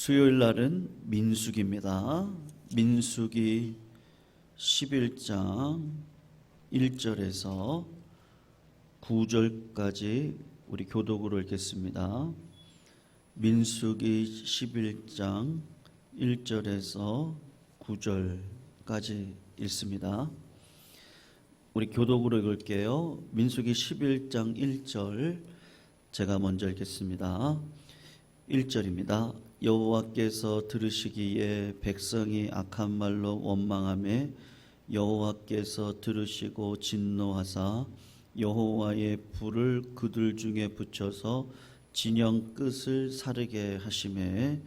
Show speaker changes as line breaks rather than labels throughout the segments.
수요일 날은 민수기입니다. 민수기 11장 1절에서 9절까지 우리 교독으로 읽겠습니다. 민수기 11장 1절에서 9절까지 읽습니다. 우리 교독으로 읽을게요. 민수기 11장 1절 제가 먼저 읽겠습니다. 1절입니다. 여호와께서 들으시기에 백성이 악한 말로 원망하매 여호와께서 들으시고 진노하사 여호와의 불을 그들 중에 붙여서 진영 끝을 사르게 하시매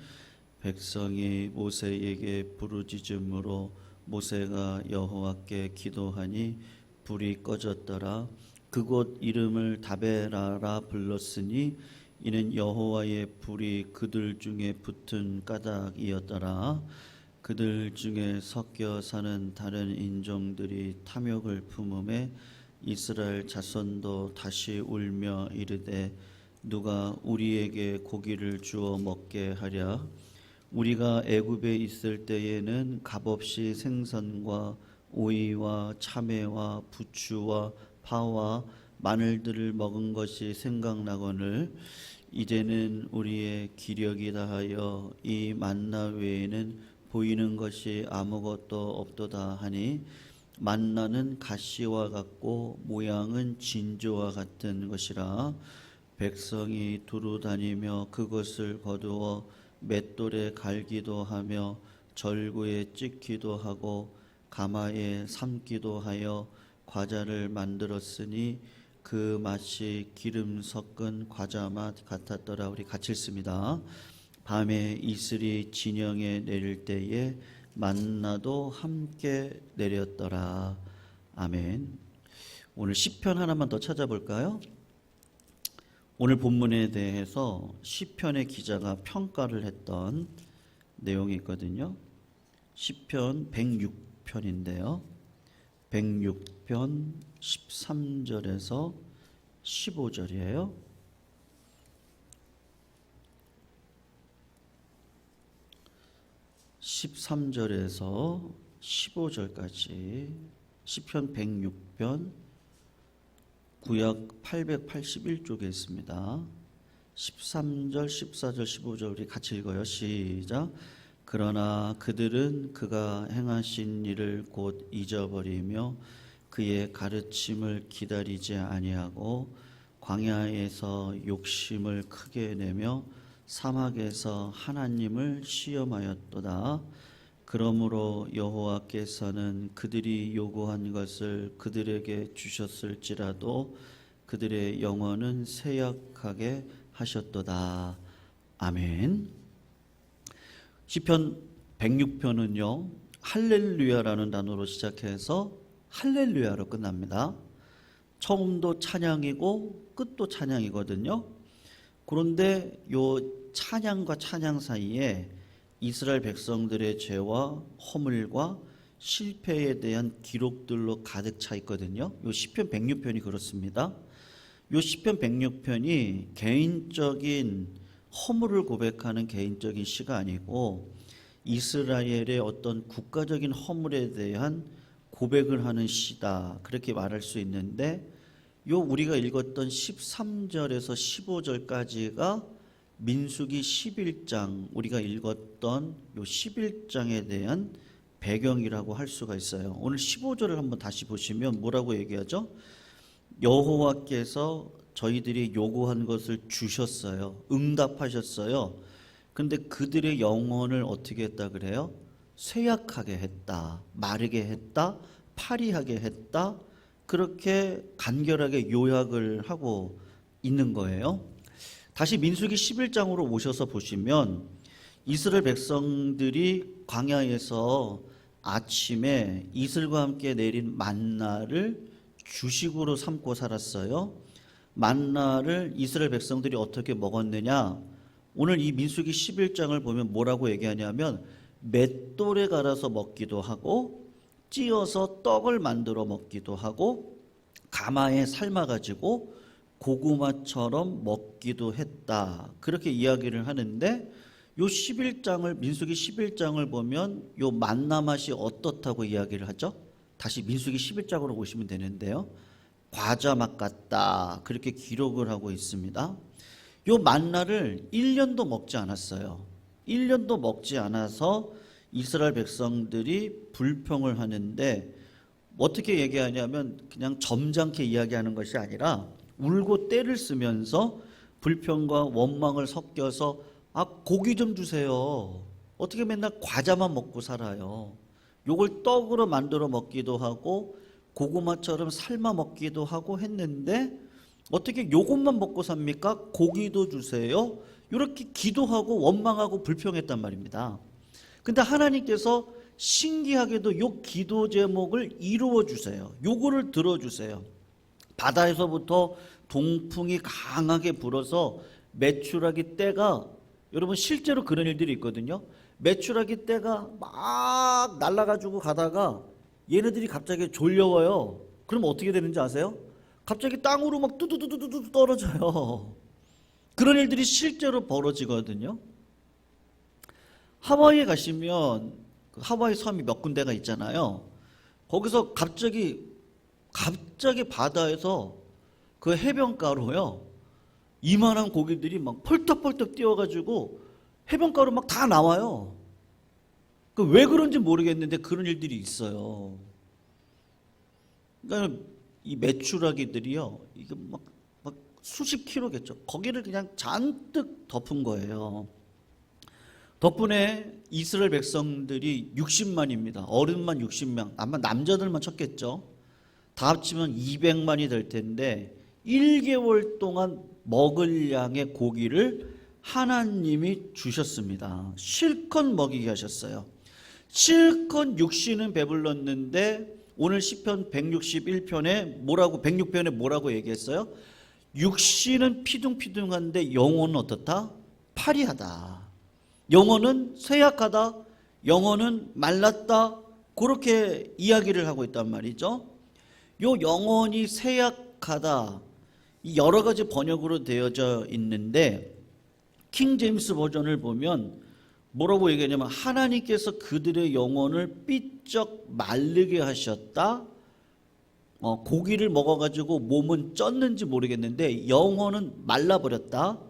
백성이 모세에게 부르짖음으로 모세가 여호와께 기도하니 불이 꺼졌더라. 그곳 이름을 다베라라 불렀으니 이는 여호와의 불이 그들 중에 붙은 까닭이었더라. 그들 중에 섞여 사는 다른 인종들이 탐욕을 품음에 이스라엘 자손도 다시 울며 이르되 누가 우리에게 고기를 주어 먹게 하랴. 우리가 애굽에 있을 때에는 값없이 생선과 오이와 참외와 부추와 파와 마늘들을 먹은 것이 생각나거늘 이제는 우리의 기력이 다하여 이 만나 외에는 보이는 것이 아무것도 없도다 하니 만나는 가시와 같고 모양은 진주와 같은 것이라. 백성이 두루 다니며 그것을 거두어 맷돌에 갈기도 하며 절구에 찍기도 하고 가마에 삶기도 하여 과자를 만들었으니 그 맛이 기름 섞은 과자 맛 같았더라. 우리 같이 읽습니다. 밤에 이슬이 진영에 내릴 때에 만나도 함께 내렸더라. 아멘. 오늘 시편 하나만 더 찾아볼까요? 오늘 본문에 대해서 시편의 기자가 평가를 했던 내용이 있거든요. 시편 106편인데요. 106편 13절에서 15절이에요. (13절에서) 15절까지 시편 106편 구약 881쪽에 있습니다. 13절, 14절, 15절 우리 같이 읽어요. 시작. 그러나 그들은 그가 행하신 일을 곧 잊어버리며 그의 가르침을 기다리지 아니하고 광야에서 욕심을 크게 내며 사막에서 하나님을 시험하였도다. 그러므로 여호와께서는 그들이 요구한 것을 그들에게 주셨을지라도 그들의 영혼은 쇠약하게 하셨도다. 아멘. 시편 106편은요 할렐루야라는 단어로 시작해서 할렐루야로 끝납니다. 처음도 찬양이고 끝도 찬양이거든요. 그런데 요 찬양과 찬양 사이에 이스라엘 백성들의 죄와 허물과 실패에 대한 기록들로 가득 차 있거든요. 요 시편 106편이 그렇습니다. 요 시편 106편이 개인적인 허물을 고백하는 개인적인 시가 아니고 이스라엘의 어떤 국가적인 허물에 대한 고백을 하는 시다, 그렇게 말할 수 있는데 요 우리가 읽었던 13절에서 15절까지가 민수기 11장 우리가 읽었던 요 11장에 대한 배경이라고 할 수가 있어요. 오늘 15절을 한번 다시 보시면 뭐라고 얘기하죠? 여호와께서 저희들이 요구한 것을 주셨어요. 응답하셨어요. 근데 그들의 영혼을 어떻게 했다 그래요? 쇠약하게 했다, 마르게 했다, 파리하게 했다, 그렇게 간결하게 요약을 하고 있는 거예요. 다시 민수기 11장으로 오셔서 보시면 이스라엘 백성들이 광야에서 아침에 이슬과 함께 내린 만나를 주식으로 삼고 살았어요. 만나를 이스라엘 백성들이 어떻게 먹었느냐? 오늘 이 민수기 11장을 보면 뭐라고 얘기하냐면 맷돌에 갈아서 먹기도 하고 찧어서 떡을 만들어 먹기도 하고 가마에 삶아가지고 고구마처럼 먹기도 했다, 그렇게 이야기를 하는데 요 11장을 민수기 11장을 보면 요 만나 맛이 어떻다고 이야기를 하죠? 다시 민수기 11장으로 보시면 되는데요. 과자 맛 같다. 그렇게 기록을 하고 있습니다. 요 만나를 1년도 먹지 않았어요. 1년도 먹지 않아서 이스라엘 백성들이 불평을 하는데 어떻게 얘기하냐면 그냥 점잖게 이야기하는 것이 아니라 울고 떼를 쓰면서 불평과 원망을 섞여서 고기 좀 주세요. 어떻게 맨날 과자만 먹고 살아요. 요걸 떡으로 만들어 먹기도 하고 고구마처럼 삶아 먹기도 하고 했는데 어떻게 요것만 먹고 삽니까? 고기도 주세요. 이렇게 기도하고 원망하고 불평했단 말입니다. 근데 하나님께서 신기하게도 요 기도 제목을 이루어 주세요. 요거를 들어주세요. 바다에서부터 동풍이 강하게 불어서 메추라기 떼가, 여러분 실제로 그런 일들이 있거든요. 메추라기 떼가 막 날아가지고 가다가 얘네들이 갑자기 졸려워요. 그럼 어떻게 되는지 아세요? 갑자기 땅으로 막 뚜두두두두 떨어져요. 그런 일들이 실제로 벌어지거든요. 하와이에 가시면 하와이 섬이 몇 군데가 있잖아요. 거기서 갑자기 바다에서 그 해변가로요, 이만한 고기들이 막 펄떡펄떡 뛰어가지고 해변가로 막 다 나와요. 왜 그런지 모르겠는데 그런 일들이 있어요. 그러니까 이 메추라기들이요, 이게 막 수십 킬로겠죠. 거기를 그냥 잔뜩 덮은 거예요. 덕분에 이스라엘 백성들이 60만입니다. 어른만 60명, 아마 남자들만 쳤겠죠. 다 합치면 200만이 될 텐데 1개월 동안 먹을 양의 고기를 하나님이 주셨습니다. 실컷 먹이게 하셨어요. 실컷 육신은 배불렀는데 오늘 시편 161편에 106편에 뭐라고 얘기했어요? 육신은 피둥피둥한데 영혼은 어떻다? 파리하다. 영혼은 쇠약하다. 영혼은 말랐다. 그렇게 이야기를 하고 있단 말이죠. 요 영혼이 쇠약하다, 여러 가지 번역으로 되어져 있는데 킹 제임스 버전을 보면 뭐라고 얘기하냐면 하나님께서 그들의 영혼을 삐쩍 마르게 하셨다. 고기를 먹어가지고 몸은 쪘는지 모르겠는데 영혼은 말라버렸다.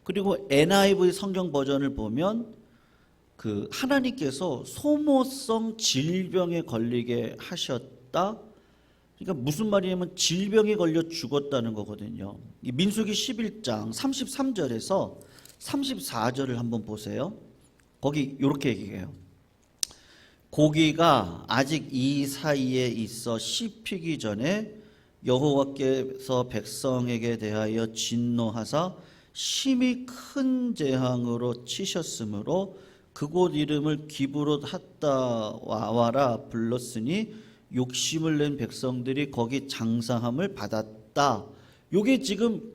그리고 NIV 성경 버전을 보면 하나님께서 소모성 질병에 걸리게 하셨다. 그러니까 무슨 말이냐면 질병에 걸려 죽었다는 거거든요. 민수기 11장 33절에서 34절을 한번 보세요. 거기 이렇게 얘기해요. 고기가 아직 이 사이에 있어 씹히기 전에 여호와께서 백성에게 대하여 진노하사 심히 큰 재앙으로 치셨으므로 그곳 이름을 기브롯 핫다와라 불렀으니 욕심을 낸 백성들이 거기 장사함을 받았다. 요게 지금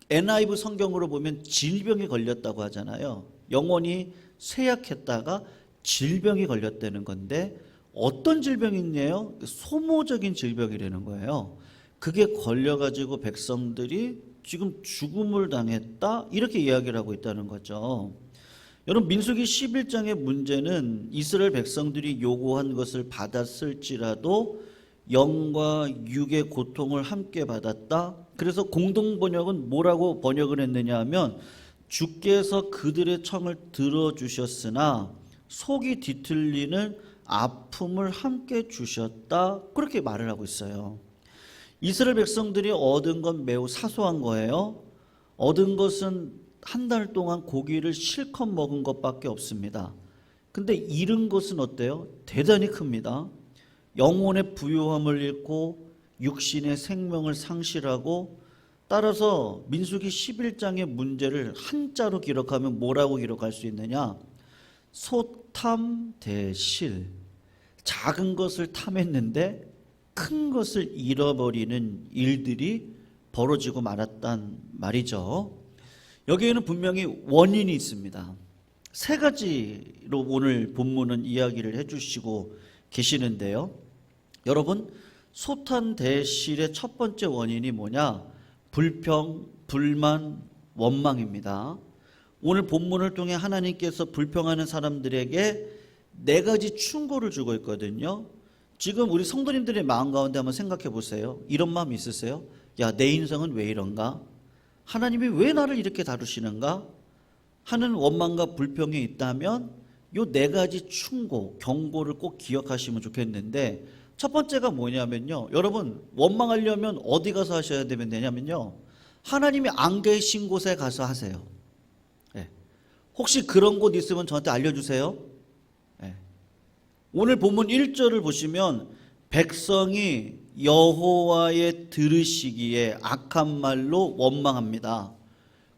NIV 성경으로 보면 질병에 걸렸다고 하잖아요. 영혼이 쇠약했다가 질병이 걸렸다는 건데 어떤 질병이냐요? 소모적인 질병이라는 거예요. 그게 걸려가지고 백성들이 지금 죽음을 당했다, 이렇게 이야기를 하고 있다는 거죠. 여러분, 민수기 11장의 문제는 이스라엘 백성들이 요구한 것을 받았을지라도 영과 육의 고통을 함께 받았다. 그래서 공동 번역은 뭐라고 번역을 했느냐 하면 주께서 그들의 청을 들어주셨으나 속이 뒤틀리는 아픔을 함께 주셨다. 그렇게 말을 하고 있어요. 이스라엘 백성들이 얻은 건 매우 사소한 거예요. 얻은 것은 한 달 동안 고기를 실컷 먹은 것밖에 없습니다. 근데 잃은 것은 어때요? 대단히 큽니다. 영혼의 부요함을 잃고 육신의 생명을 상실하고, 따라서 민수기 11장의 문제를 한자로 기록하면 뭐라고 기록할 수 있느냐? 소탐대실. 작은 것을 탐했는데 큰 것을 잃어버리는 일들이 벌어지고 말았단 말이죠. 여기에는 분명히 원인이 있습니다. 세 가지로 오늘 본문은 이야기를 해주시고 계시는데요. 여러분, 소탄대실의 첫 번째 원인이 뭐냐? 불평, 불만, 원망입니다. 오늘 본문을 통해 하나님께서 불평하는 사람들에게 네 가지 충고를 주고 있거든요. 지금 우리 성도님들의 마음 가운데 한번 생각해 보세요. 이런 마음 있으세요? 야, 내 인생은 왜 이런가? 하나님이 왜 나를 이렇게 다루시는가? 하는 원망과 불평이 있다면 요 네 가지 충고, 경고를 꼭 기억하시면 좋겠는데, 첫 번째가 뭐냐면요, 여러분 원망하려면 어디 가서 하셔야 되냐면요, 하나님이 안 계신 곳에 가서 하세요. 네. 혹시 그런 곳 있으면 저한테 알려주세요. 네. 오늘 본문 1절을 보시면 백성이 여호와의 들으시기에 악한 말로 원망합니다.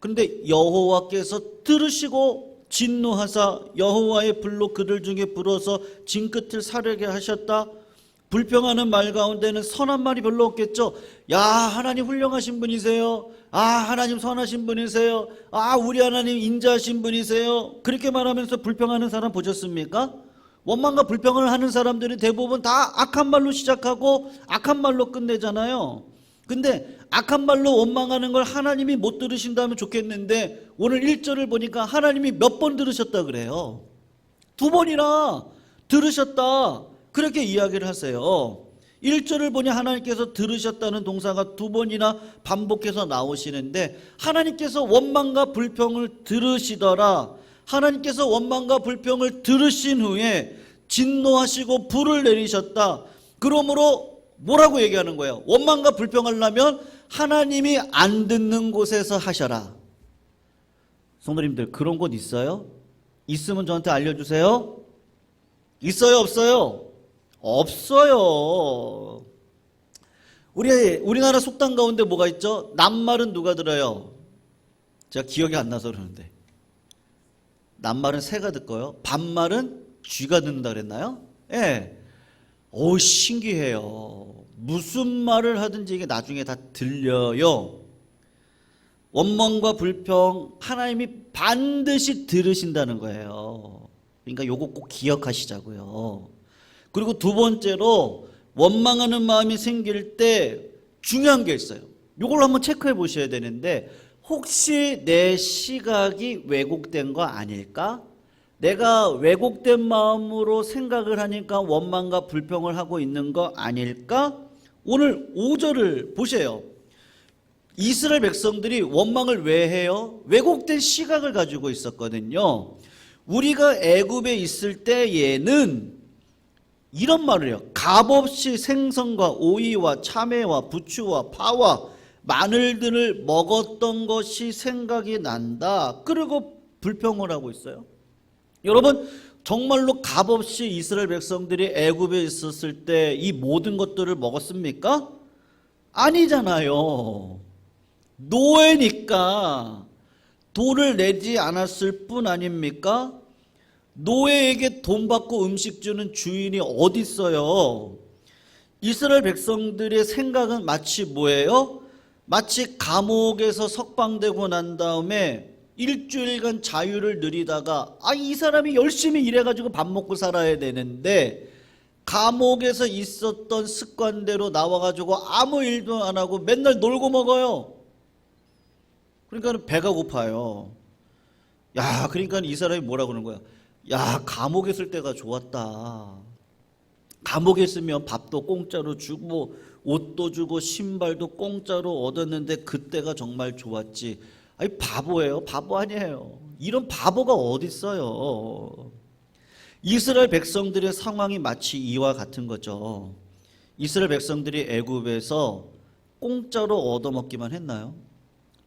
그런데 여호와께서 들으시고 진노하사 여호와의 불로 그들 중에 불어서 진끝을 사르게 하셨다. 불평하는 말 가운데는 선한 말이 별로 없겠죠. 야, 하나님 훌륭하신 분이세요. 아, 하나님 선하신 분이세요. 아, 우리 하나님 인자하신 분이세요. 그렇게 말하면서 불평하는 사람 보셨습니까? 원망과 불평을 하는 사람들은 대부분 다 악한 말로 시작하고 악한 말로 끝내잖아요. 근데 악한 말로 원망하는 걸 하나님이 못 들으신다면 좋겠는데, 오늘 1절을 보니까 하나님이 몇 번 들으셨다 그래요. 2번이나 들으셨다, 그렇게 이야기를 하세요. 1절을 보니 하나님께서 들으셨다는 동사가 2번이나 반복해서 나오시는데, 하나님께서 원망과 불평을 들으시더라. 하나님께서 원망과 불평을 들으신 후에 진노하시고 불을 내리셨다. 그러므로 뭐라고 얘기하는 거예요? 원망과 불평하려면 하나님이 안 듣는 곳에서 하셔라. 성도님들, 그런 곳 있어요? 있으면 저한테 알려주세요. 있어요, 없어요? 없어요. 우리나라 속담 가운데 뭐가 있죠? 낱말은 누가 들어요? 제가 기억이 안 나서 그러는데, 낱말은 새가 듣고요, 반말은 쥐가 듣는다 그랬나요? 예. 오, 신기해요. 무슨 말을 하든지 이게 나중에 다 들려요. 원망과 불평 하나님이 반드시 들으신다는 거예요. 그러니까 요거 꼭 기억하시자고요. 그리고 2번째로, 원망하는 마음이 생길 때 중요한 게 있어요. 요걸 한번 체크해 보셔야 되는데, 혹시 내 시각이 왜곡된 거 아닐까? 내가 왜곡된 마음으로 생각을 하니까 원망과 불평을 하고 있는 거 아닐까? 오늘 5절을 보세요. 이스라엘 백성들이 원망을 왜 해요? 왜곡된 시각을 가지고 있었거든요. 우리가 애굽에 있을 때에는 이런 말을 해요. 값없이 생선과 오이와 참외와 부추와 파와 마늘들을 먹었던 것이 생각이 난다. 그리고 불평을 하고 있어요. 여러분, 정말로 값없이 이스라엘 백성들이 애굽에 있었을 때 이 모든 것들을 먹었습니까? 아니잖아요. 노예니까 돈을 내지 않았을 뿐 아닙니까? 노예에게 돈 받고 음식 주는 주인이 어디 있어요? 이스라엘 백성들의 생각은 마치 뭐예요? 마치 감옥에서 석방되고 난 다음에 일주일간 자유를 누리다가, 이 사람이 열심히 일해가지고 밥 먹고 살아야 되는데 감옥에서 있었던 습관대로 나와가지고 아무 일도 안 하고 맨날 놀고 먹어요. 그러니까 배가 고파요. 야, 그러니까 이 사람이 뭐라 그러는 거야? 야, 감옥에 있을 때가 좋았다. 감옥에 있으면 밥도 공짜로 주고 옷도 주고 신발도 공짜로 얻었는데 그때가 정말 좋았지. 아니, 바보예요? 바보 아니에요. 이런 바보가 어디 있어요? 이스라엘 백성들의 상황이 마치 이와 같은 거죠. 이스라엘 백성들이 애굽에서 공짜로 얻어먹기만 했나요?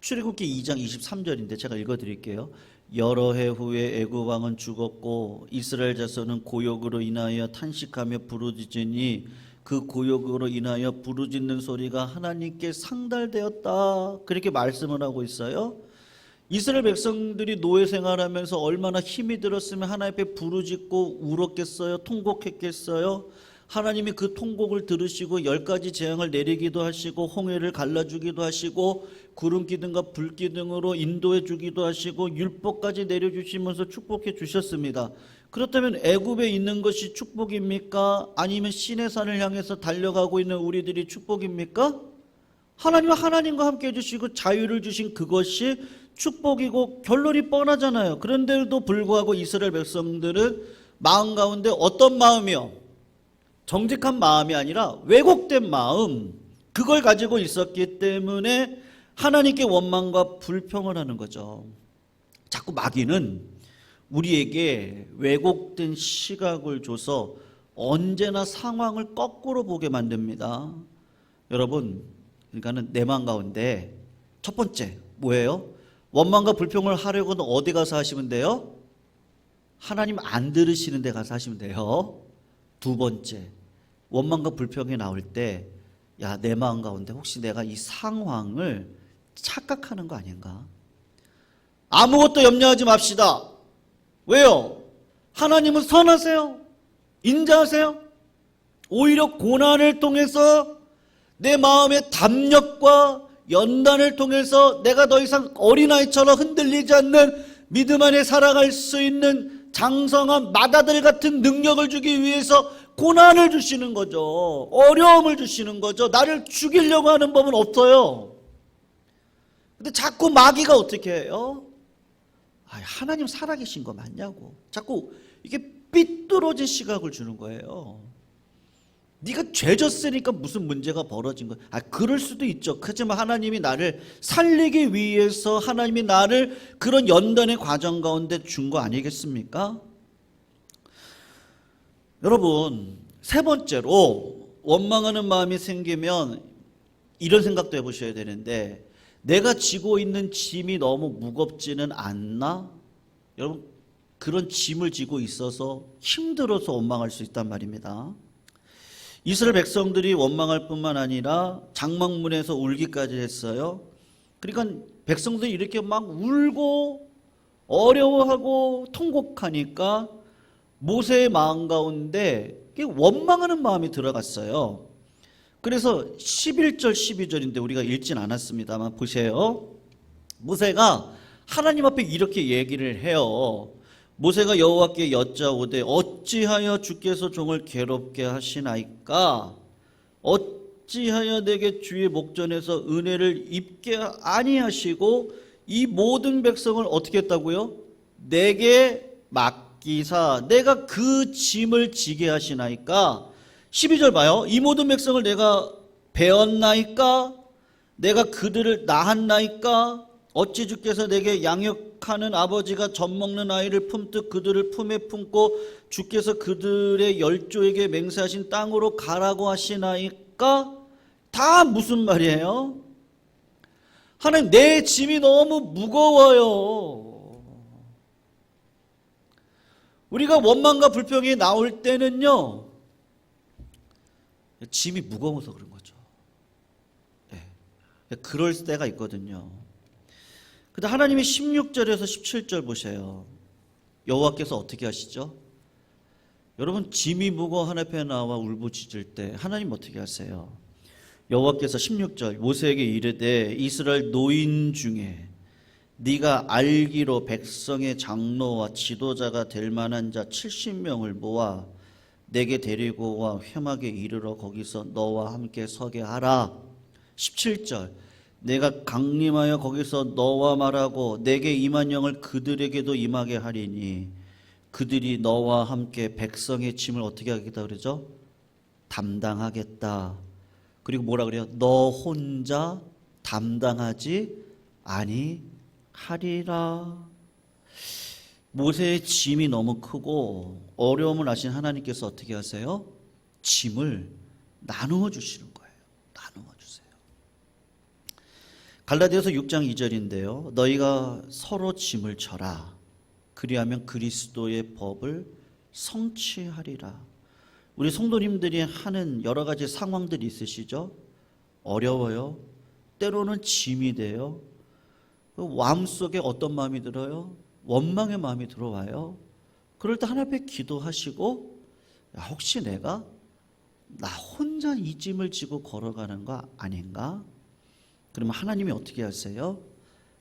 출애굽기 2장 23절인데 제가 읽어드릴게요. 여러 해 후에 애굽 왕은 죽었고 이스라엘 자손은 고욕으로 인하여 탄식하며 부르짖으니 그 고욕으로 인하여 부르짖는 소리가 하나님께 상달되었다. 그렇게 말씀을 하고 있어요. 이스라엘 백성들이 노예 생활하면서 얼마나 힘이 들었으면 하나님 앞에 부르짖고 울었겠어요? 통곡했겠어요? 하나님이 그 통곡을 들으시고 10가지 재앙을 내리기도 하시고 홍해를 갈라주기도 하시고 구름 기둥과 불 기둥으로 인도해 주기도 하시고 율법까지 내려주시면서 축복해 주셨습니다. 그렇다면 애굽에 있는 것이 축복입니까? 아니면 시내산을 향해서 달려가고 있는 우리들이 축복입니까? 하나님과 함께 해주시고 자유를 주신 그것이 축복이고 결론이 뻔하잖아요. 그런데도 불구하고 이스라엘 백성들은 마음 가운데 어떤 마음이요? 정직한 마음이 아니라 왜곡된 마음, 그걸 가지고 있었기 때문에 하나님께 원망과 불평을 하는 거죠. 자꾸 마귀는 우리에게 왜곡된 시각을 줘서 언제나 상황을 거꾸로 보게 만듭니다. 여러분, 그러니까는 내 마음 가운데 첫 번째 뭐예요? 원망과 불평을 하려고는 어디 가서 하시면 돼요? 하나님 안 들으시는 데 가서 하시면 돼요. 두 번째, 원망과 불평이 나올 때, 야, 내 마음 가운데 혹시 내가 이 상황을 착각하는 거 아닌가? 아무것도 염려하지 맙시다. 왜요? 하나님은 선하세요. 인자하세요. 오히려 고난을 통해서 내 마음의 담력과 연단을 통해서 내가 더 이상 어린아이처럼 흔들리지 않는 믿음 안에 살아갈 수 있는 장성한 맏아들 같은 능력을 주기 위해서 고난을 주시는 거죠. 어려움을 주시는 거죠. 나를 죽이려고 하는 법은 없어요. 근데 자꾸 마귀가 어떻게 해요? 하나님 살아계신 거 맞냐고. 자꾸 이게 삐뚤어진 시각을 주는 거예요. 네가 죄졌으니까 무슨 문제가 벌어진 거야. 그럴 수도 있죠. 하지만 하나님이 나를 살리기 위해서 하나님이 나를 그런 연단의 과정 가운데 준 거 아니겠습니까? 여러분, 세 번째로 원망하는 마음이 생기면 이런 생각도 해보셔야 되는데, 내가 지고 있는 짐이 너무 무겁지는 않나? 여러분, 그런 짐을 지고 있어서 힘들어서 원망할 수 있단 말입니다. 이스라엘 백성들이 원망할 뿐만 아니라 장막문에서 울기까지 했어요. 그러니까 백성들이 이렇게 막 울고 어려워하고 통곡하니까 모세의 마음 가운데 원망하는 마음이 들어갔어요. 그래서 11절 12절인데 우리가 읽진 않았습니다만 보세요. 모세가 하나님 앞에 이렇게 얘기를 해요. 모세가 여호와께 여짜오되 어찌하여 주께서 종을 괴롭게 하시나이까? 어찌하여 내게 주의 목전에서 은혜를 입게 아니하시고 이 모든 백성을 어떻게 했다고요? 내게 맡기사 내가 그 짐을 지게 하시나이까? 12절 봐요. 이 모든 백성을 내가 배었나이까? 내가 그들을 낳았나이까? 어찌 주께서 내게 양육하는 아버지가 젖먹는 아이를 품듯 그들을 품에 품고 주께서 그들의 열조에게 맹세하신 땅으로 가라고 하시나이까? 다 무슨 말이에요? 하나님, 내 짐이 너무 무거워요. 우리가 원망과 불평이 나올 때는요, 짐이 무거워서 그런 거죠. 네. 그럴 때가 있거든요. 근데 하나님이 16절에서 17절 보세요. 여호와께서 어떻게 하시죠? 여러분, 짐이 무거워 하나님 앞에 나와 울부짖을 때 하나님 어떻게 하세요? 여호와께서 16절 모세에게 이르되 이스라엘 노인 중에 네가 알기로 백성의 장로와 지도자가 될 만한 자 70명을 모아 내게 데리고 와 회막에 이르러 거기서 너와 함께 서게 하라. 17절 내가 강림하여 거기서 너와 말하고 내게 임한 영을 그들에게도 임하게 하리니 그들이 너와 함께 백성의 짐을 어떻게 하겠다 그러죠? 담당하겠다. 그리고 뭐라 그래요? 너 혼자 담당하지 아니하리라. 모세의 짐이 너무 크고 어려움을 아신 하나님께서 어떻게 하세요? 짐을 나누어 주시는 거예요. 나누어 주세요. 갈라디아서 6장 2절인데요. 너희가 서로 짐을 져라. 그리하면 그리스도의 법을 성취하리라. 우리 성도님들이 하는 여러 가지 상황들이 있으시죠? 어려워요. 때로는 짐이 돼요. 마음속에 어떤 마음이 들어요? 원망의 마음이 들어와요. 그럴 때 하나님 앞에 기도하시고, 혹시 내가 나 혼자 이 짐을 지고 걸어가는 거 아닌가? 그러면 하나님이 어떻게 하세요?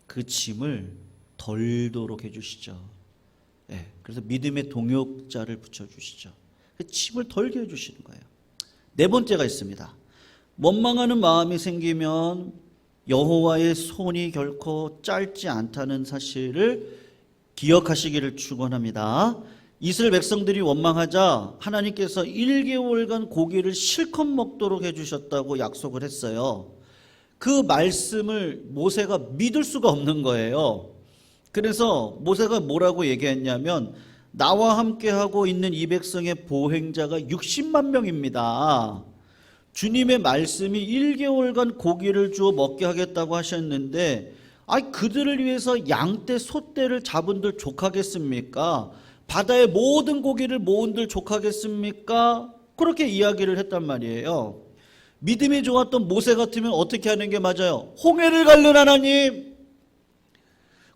그 짐을 덜도록 해주시죠. 네, 그래서 믿음의 동역자를 붙여주시죠. 그 짐을 덜게 해주시는 거예요. 네 번째가 있습니다. 원망하는 마음이 생기면 여호와의 손이 결코 짧지 않다는 사실을 기억하시기를 축원합니다. 이스라엘 백성들이 원망하자 하나님께서 1개월간 고기를 실컷 먹도록 해주셨다고 약속을 했어요. 그 말씀을 모세가 믿을 수가 없는 거예요. 그래서 모세가 뭐라고 얘기했냐면 나와 함께하고 있는 이 백성의 보행자가 60만 명입니다. 주님의 말씀이 1개월간 고기를 주어 먹게 하겠다고 하셨는데 그들을 위해서 양떼 소떼를 잡은들 족하겠습니까? 바다의 모든 고기를 모은들 족하겠습니까? 그렇게 이야기를 했단 말이에요. 믿음이 좋았던 모세 같으면 어떻게 하는 게 맞아요? 홍해를 가른 하나님,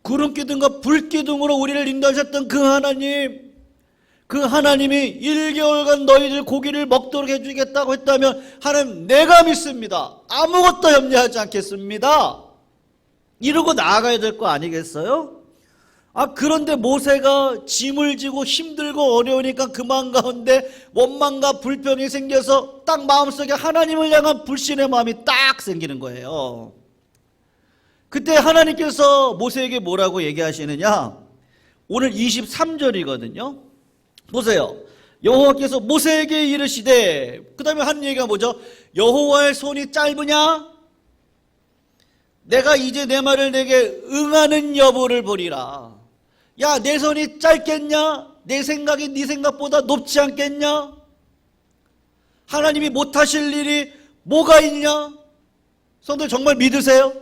구름기둥과 불기둥으로 우리를 인도하셨던 그 하나님, 그 하나님이 1개월간 너희들 고기를 먹도록 해주겠다고 했다면 하나님 내가 믿습니다. 아무것도 염려하지 않겠습니다. 이러고 나아가야 될 거 아니겠어요? 그런데 모세가 짐을 지고 힘들고 어려우니까 그 마음 가운데 원망과 불평이 생겨서 딱 마음속에 하나님을 향한 불신의 마음이 딱 생기는 거예요. 그때 하나님께서 모세에게 뭐라고 얘기하시느냐? 오늘 23절이거든요. 보세요. 여호와께서 모세에게 이르시되, 그 다음에 하는 얘기가 뭐죠? 여호와의 손이 짧으냐? 내가 이제 내 말을 내게 응하는 여부를 보리라. 야, 내 손이 짧겠냐? 내 생각이 네 생각보다 높지 않겠냐? 하나님이 못하실 일이 뭐가 있냐? 성도들 정말 믿으세요?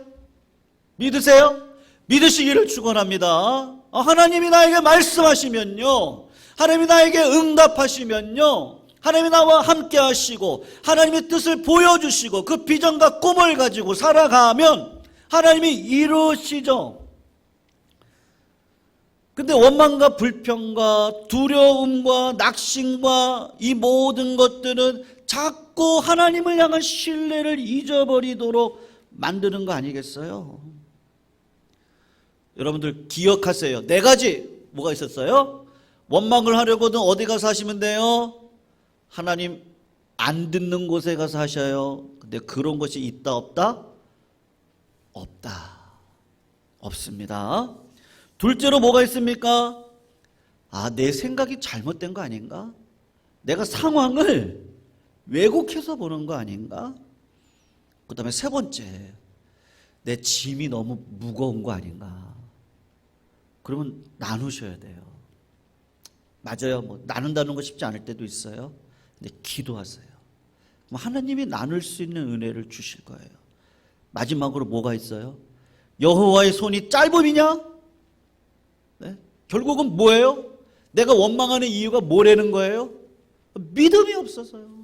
믿으세요? 믿으시기를 축원합니다. 하나님이 나에게 말씀하시면요, 하나님이 나에게 응답하시면요, 하나님이 나와 함께 하시고 하나님의 뜻을 보여주시고 그 비전과 꿈을 가지고 살아가면 하나님이 이루시죠. 근데 원망과 불평과 두려움과 낙심과 이 모든 것들은 자꾸 하나님을 향한 신뢰를 잊어버리도록 만드는 거 아니겠어요? 여러분들 기억하세요. 4가지 뭐가 있었어요? 원망을 하려거든 어디 가서 하시면 돼요? 하나님 안 듣는 곳에 가서 하셔요. 근데 그런 것이 있다 없다? 없다. 없습니다. 둘째로 뭐가 있습니까? 내 생각이 잘못된 거 아닌가? 내가 상황을 왜곡해서 보는 거 아닌가? 그 다음에 3번째, 내 짐이 너무 무거운 거 아닌가? 그러면 나누셔야 돼요. 맞아요. 나눈다는 거 쉽지 않을 때도 있어요. 근데 기도하세요. 하나님이 나눌 수 있는 은혜를 주실 거예요. 마지막으로 뭐가 있어요? 여호와의 손이 짧음이냐? 네? 결국은 뭐예요? 내가 원망하는 이유가 뭐라는 거예요? 믿음이 없어서요.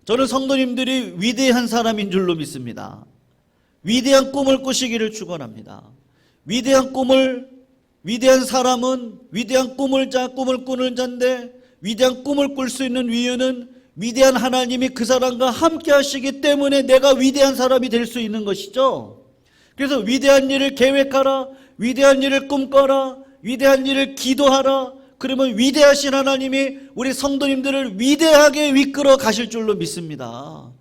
저는 성도님들이 위대한 사람인 줄로 믿습니다. 위대한 꿈을 꾸시기를 축원합니다. 위대한 사람은 위대한 꿈을 꾸는 자인데, 위대한 꿈을 꿀 수 있는 이유는 위대한 하나님이 그 사람과 함께 하시기 때문에 내가 위대한 사람이 될 수 있는 것이죠. 그래서 위대한 일을 계획하라, 위대한 일을 꿈꿔라, 위대한 일을 기도하라. 그러면 위대하신 하나님이 우리 성도님들을 위대하게 이끌어 가실 줄로 믿습니다.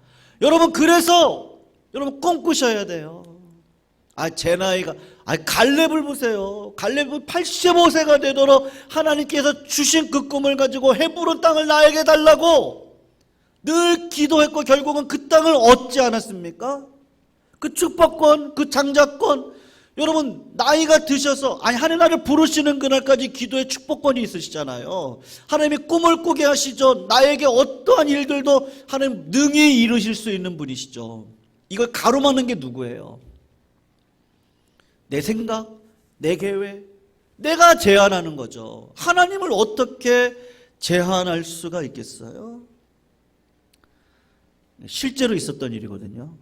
여러분, 그래서 여러분 꿈꾸셔야 돼요. 제 나이가, 갈렙을 보세요. 갈렙은 85세가 되도록 하나님께서 주신 그 꿈을 가지고 헤브론 땅을 나에게 달라고 늘 기도했고 결국은 그 땅을 얻지 않았습니까? 그 축복권, 그 장자권. 여러분, 나이가 드셔서 하나님 나를 부르시는 그날까지 기도의 축복권이 있으시잖아요. 하나님이 꿈을 꾸게 하시죠. 나에게 어떠한 일들도 하나님 능히 이루실 수 있는 분이시죠. 이걸 가로막는 게 누구예요? 내 생각, 내 계획, 내가 제한하는 거죠. 하나님을 어떻게 제한할 수가 있겠어요? 실제로 있었던 일이거든요.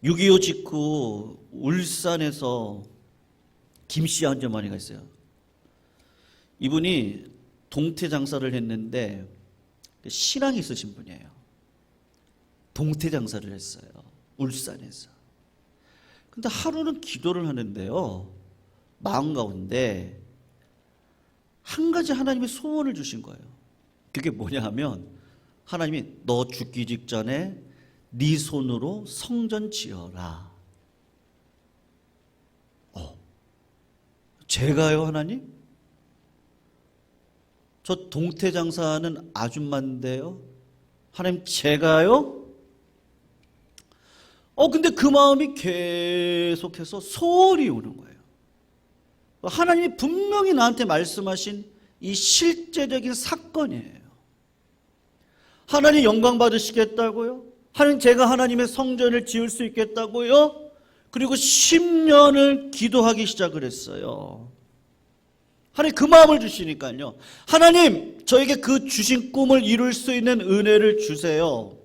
6.25 직후 울산에서 김씨 아주머니가 있어요. 이분이 동태 장사를 했는데 신앙이 있으신 분이에요. 동태 장사를 했어요. 울산에서. 근데 하루는 기도를 하는데요, 마음 가운데 한 가지 하나님이 소원을 주신 거예요. 그게 뭐냐 하면, 하나님이 너 죽기 직전에 네 손으로 성전 지어라. 제가요, 하나님? 저 동태 장사하는 아줌마인데요. 하나님, 제가요? 근데 그 마음이 계속해서 소홀히 오는 거예요. 하나님이 분명히 나한테 말씀하신 이 실제적인 사건이에요. 하나님 영광 받으시겠다고요? 하나님, 제가 하나님의 성전을 지을 수 있겠다고요? 그리고 10년을 기도하기 시작을 했어요. 하나님 그 마음을 주시니까요. 하나님, 저에게 그 주신 꿈을 이룰 수 있는 은혜를 주세요.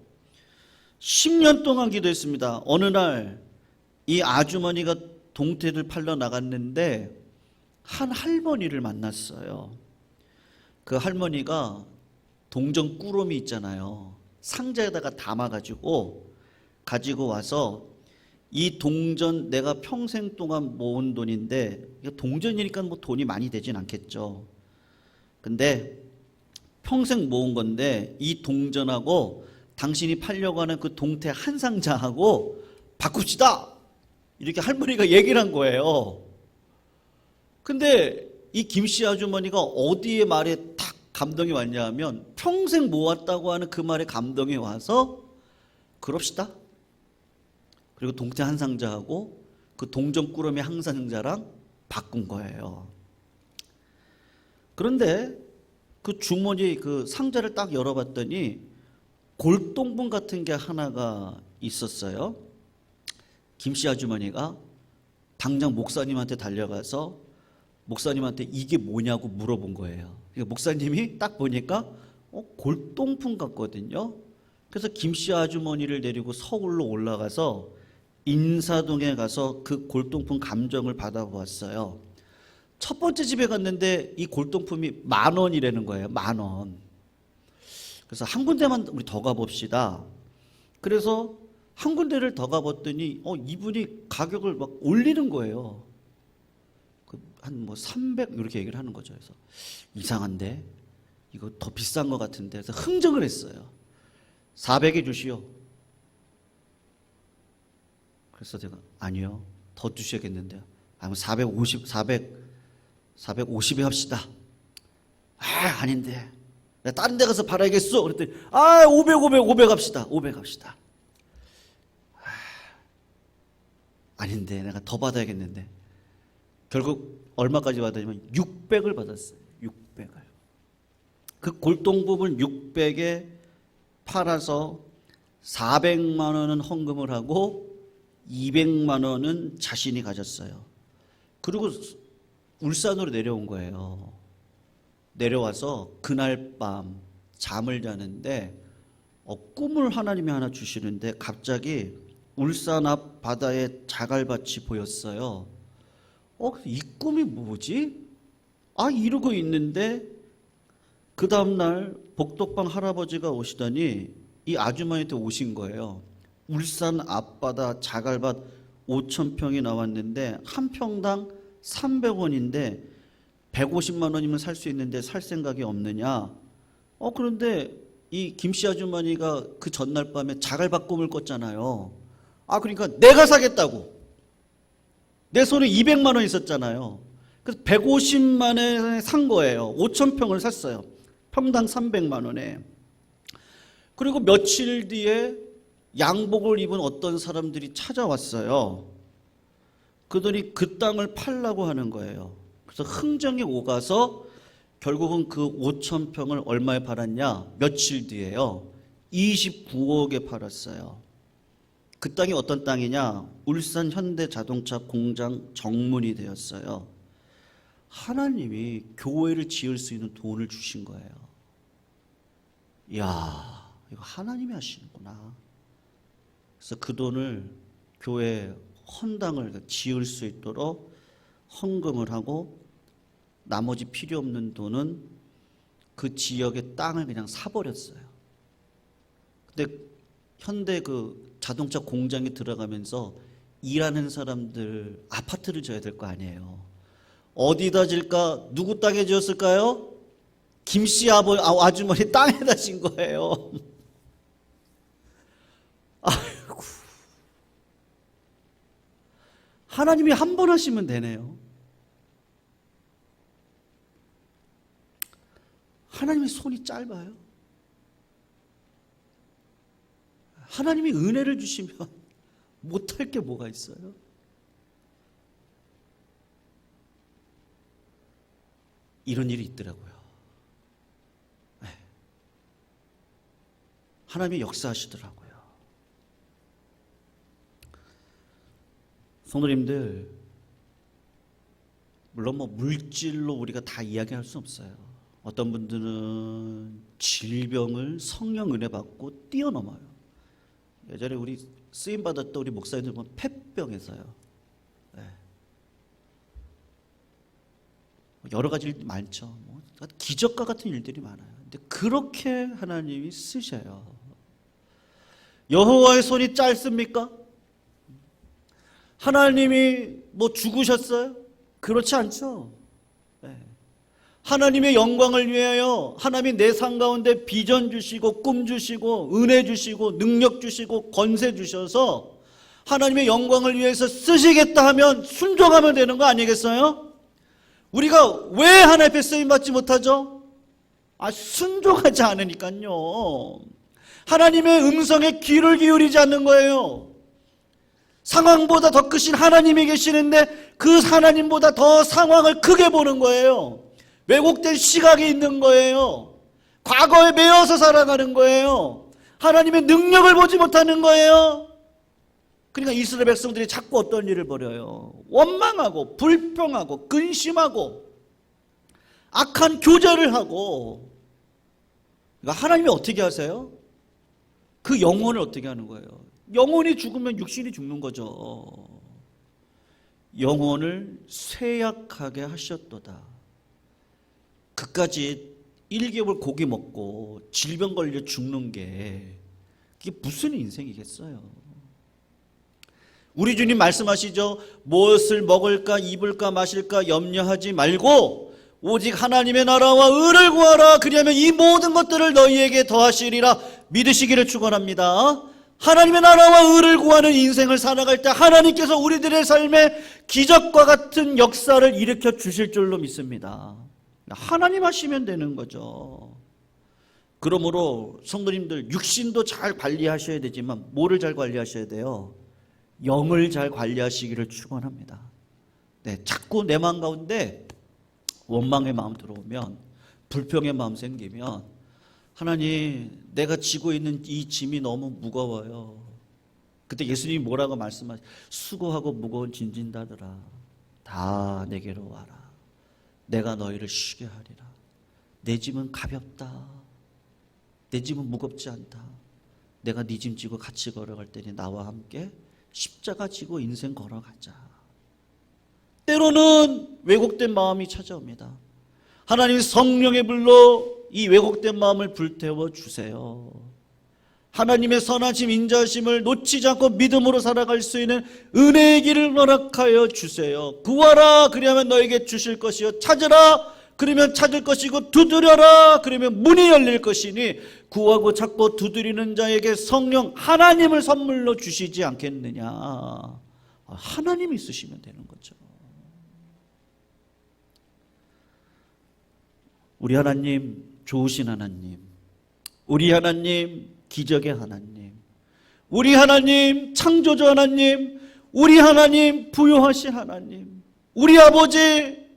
10년 동안 기도했습니다. 어느 날 이 아주머니가 동태를 팔러 나갔는데 한 할머니를 만났어요. 그 할머니가 동전 꾸러미 있잖아요. 상자에다가 담아가지고 가지고 와서 이 동전 내가 평생 동안 모은 돈인데, 동전이니까 뭐 돈이 많이 되진 않겠죠. 근데 평생 모은 건데 이 동전하고 당신이 팔려고 하는 그 동태 한 상자하고 바꿉시다, 이렇게 할머니가 얘기를 한 거예요. 근데 이 김씨 아주머니가 어디에 말에 딱 감동이 왔냐 하면, 평생 모았다고 하는 그 말에 감동이 와서 그럽시다, 그리고 동태 한 상자하고 그 동전 꾸러미 한 상자랑 바꾼 거예요. 그런데 그 주머니 그 상자를 딱 열어봤더니 골동품 같은 게 하나가 있었어요. 김씨 아주머니가 당장 목사님한테 달려가서 목사님한테 이게 뭐냐고 물어본 거예요. 그러니까 목사님이 딱 보니까 골동품 같거든요. 그래서 김씨 아주머니를 데리고 서울로 올라가서 인사동에 가서 그 골동품 감정을 받아보았어요. 첫 번째 집에 갔는데 이 골동품이 10,000원이라는 거예요. 10,000원. 그래서 한 군데만 우리 더 가봅시다. 그래서 한 군데를 더 가봤더니 이분이 가격을 막 올리는 거예요. 한 300 이렇게 얘기를 하는 거죠. 그래서 이상한데, 이거 더 비싼 것 같은데. 그래서 흥정을 했어요. 400에 주시오. 그래서 제가 아니요, 더 주셔야겠는데요. 아니면 450에 합시다. 아닌데, 내가 다른 데 가서 팔아야겠어. 그랬더니 500 합시다. 500 합시다. 아닌데, 내가 더 받아야겠는데. 결국 얼마까지 받았냐면 600을 받았어요. 600을. 그 골동품을 600에 팔아서 400만 원은 헌금을 하고 200만 원은 자신이 가졌어요. 그리고 울산으로 내려온 거예요. 내려와서 그날 밤 잠을 자는데 꿈을 하나님이 하나 주시는데 갑자기 울산 앞 바다에 자갈밭이 보였어요. 이 꿈이 뭐지? 이러고 있는데 그 다음날 복덕방 할아버지가 오시더니 이 아주머니한테 오신 거예요. 울산 앞바다 자갈밭 5,000평이 나왔는데 한 평당 300원인데 150만 원이면 살 수 있는데 살 생각이 없느냐? 그런데 이 김씨 아주머니가 그 전날 밤에 자갈밭 꿈을 꿨잖아요. 그러니까 내가 사겠다고. 내 손에 200만 원 있었잖아요. 그래서 150만 원에 산 거예요. 5,000평을 샀어요. 평당 300만 원에. 그리고 며칠 뒤에 양복을 입은 어떤 사람들이 찾아왔어요. 그들이 그 땅을 팔라고 하는 거예요. 그래서 흥정이 오가서 결국은 그 5,000평을 얼마에 팔았냐? 며칠 뒤에요. 29억에 팔았어요. 그 땅이 어떤 땅이냐? 울산 현대자동차 공장 정문이 되었어요. 하나님이 교회를 지을 수 있는 돈을 주신 거예요. 이야, 이거 하나님이 하시는구나. 그래서 그 돈을 교회 헌당을 지을 수 있도록 헌금을 하고 나머지 필요 없는 돈은 그 지역의 땅을 그냥 사버렸어요. 근데 현대 그 자동차 공장에 들어가면서 일하는 사람들 아파트를 줘야 될 거 아니에요. 어디다 질까? 누구 땅에 지었을까요? 김씨 아주머니 땅에다 진 거예요. 하나님이 한 번 하시면 되네요. 하나님의 손이 짧아요. 하나님이 은혜를 주시면 못할 게 뭐가 있어요? 이런 일이 있더라고요. 네. 하나님이 역사하시더라고요. 성도님들, 물론 물질로 우리가 다 이야기할 수 없어요. 어떤 분들은 질병을 성령 은혜 받고 뛰어넘어요. 예전에 우리 쓰임 받았던 우리 목사님들 보면 폐병에서요. 네. 여러 가지 일 많죠. 기적과 같은 일들이 많아요. 근데 그렇게 하나님이 쓰셔요. 여호와의 손이 짧습니까? 하나님이 죽으셨어요? 그렇지 않죠. 네. 하나님의 영광을 위하여 하나님이 내 삶 가운데 비전 주시고 꿈 주시고 은혜 주시고 능력 주시고 권세 주셔서 하나님의 영광을 위해서 쓰시겠다 하면 순종하면 되는 거 아니겠어요? 우리가 왜 하나님 앞에 쓰임받지 못하죠? 순종하지 않으니까요. 하나님의 음성에 귀를 기울이지 않는 거예요. 상황보다 더 크신 하나님이 계시는데 그 하나님보다 더 상황을 크게 보는 거예요. 왜곡된 시각이 있는 거예요. 과거에 매여서 살아가는 거예요. 하나님의 능력을 보지 못하는 거예요. 그러니까 이스라엘 백성들이 자꾸 어떤 일을 벌여요? 원망하고 불평하고 근심하고 악한 교제를 하고. 그러니까 하나님이 어떻게 하세요? 그 영혼을 어떻게 하는 거예요? 영혼이 죽으면 육신이 죽는 거죠. 영혼을 쇠약하게 하셨도다. 그까지 1개월 고기 먹고 질병 걸려 죽는 게 그게 무슨 인생이겠어요? 우리 주님 말씀하시죠. 무엇을 먹을까 입을까 마실까 염려하지 말고 오직 하나님의 나라와 의를 구하라. 그리하면 이 모든 것들을 너희에게 더하시리라. 믿으시기를 축원합니다. 하나님의 나라와 의를 구하는 인생을 살아갈 때 하나님께서 우리들의 삶에 기적과 같은 역사를 일으켜 주실 줄로 믿습니다. 하나님 하시면 되는 거죠. 그러므로 성도님들, 육신도 잘 관리하셔야 되지만 뭐를 잘 관리하셔야 돼요? 영을 잘 관리하시기를 축원합니다. 네, 자꾸 내 마음 가운데 원망의 마음 들어오면, 불평의 마음 생기면 하나님, 내가 지고 있는 이 짐이 너무 무거워요. 그때 예수님이 뭐라고 말씀하세요? 수고하고 무거운 짐진 자들아, 다 내게로 와라. 내가 너희를 쉬게 하리라. 내 짐은 가볍다. 내 짐은 무겁지 않다. 내가 네 짐 지고 같이 걸어갈 때니 나와 함께 십자가 지고 인생 걸어가자. 때로는 왜곡된 마음이 찾아옵니다. 하나님 성령의 불로 이 왜곡된 마음을 불태워 주세요. 하나님의 선하심 인자심을 놓치지 않고 믿음으로 살아갈 수 있는 은혜의 길을 허락하여 주세요. 구하라 그러면 너에게 주실 것이요 찾으라 그러면 찾을 것이고 두드려라 그러면 문이 열릴 것이니 구하고 찾고 두드리는 자에게 성령 하나님을 선물로 주시지 않겠느냐. 하나님이 있으시면 되는 거죠. 우리 하나님 좋으신 하나님, 우리 하나님 기적의 하나님, 우리 하나님 창조주 하나님, 우리 하나님 부요하신 하나님, 우리 아버지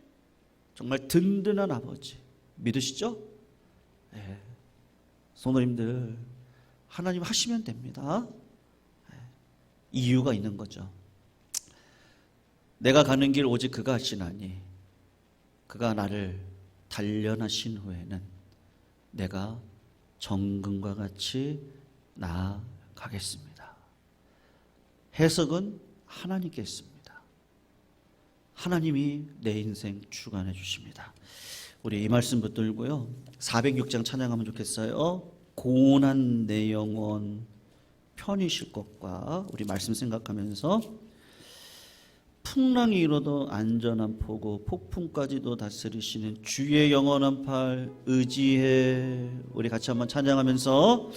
정말 든든한 아버지 믿으시죠? 네. 성도님들 하나님 하시면 됩니다. 네. 이유가 있는 거죠. 내가 가는 길 오직 그가 하시나니 그가 나를 단련하신 후에는 내가 정금과 같이 나아가겠습니다. 해석은 하나님께 있습니다. 하나님이 내 인생 주관해 주십니다. 우리 이 말씀 붙들고요 406장 찬양하면 좋겠어요. 고난 내 영혼 편히 쉴 것과 우리 말씀 생각하면서 풍랑이 일어도 안전한 포구 폭풍까지도 다스리시는 주의 영원한 팔 의지해. 우리 같이 한번 찬양하면서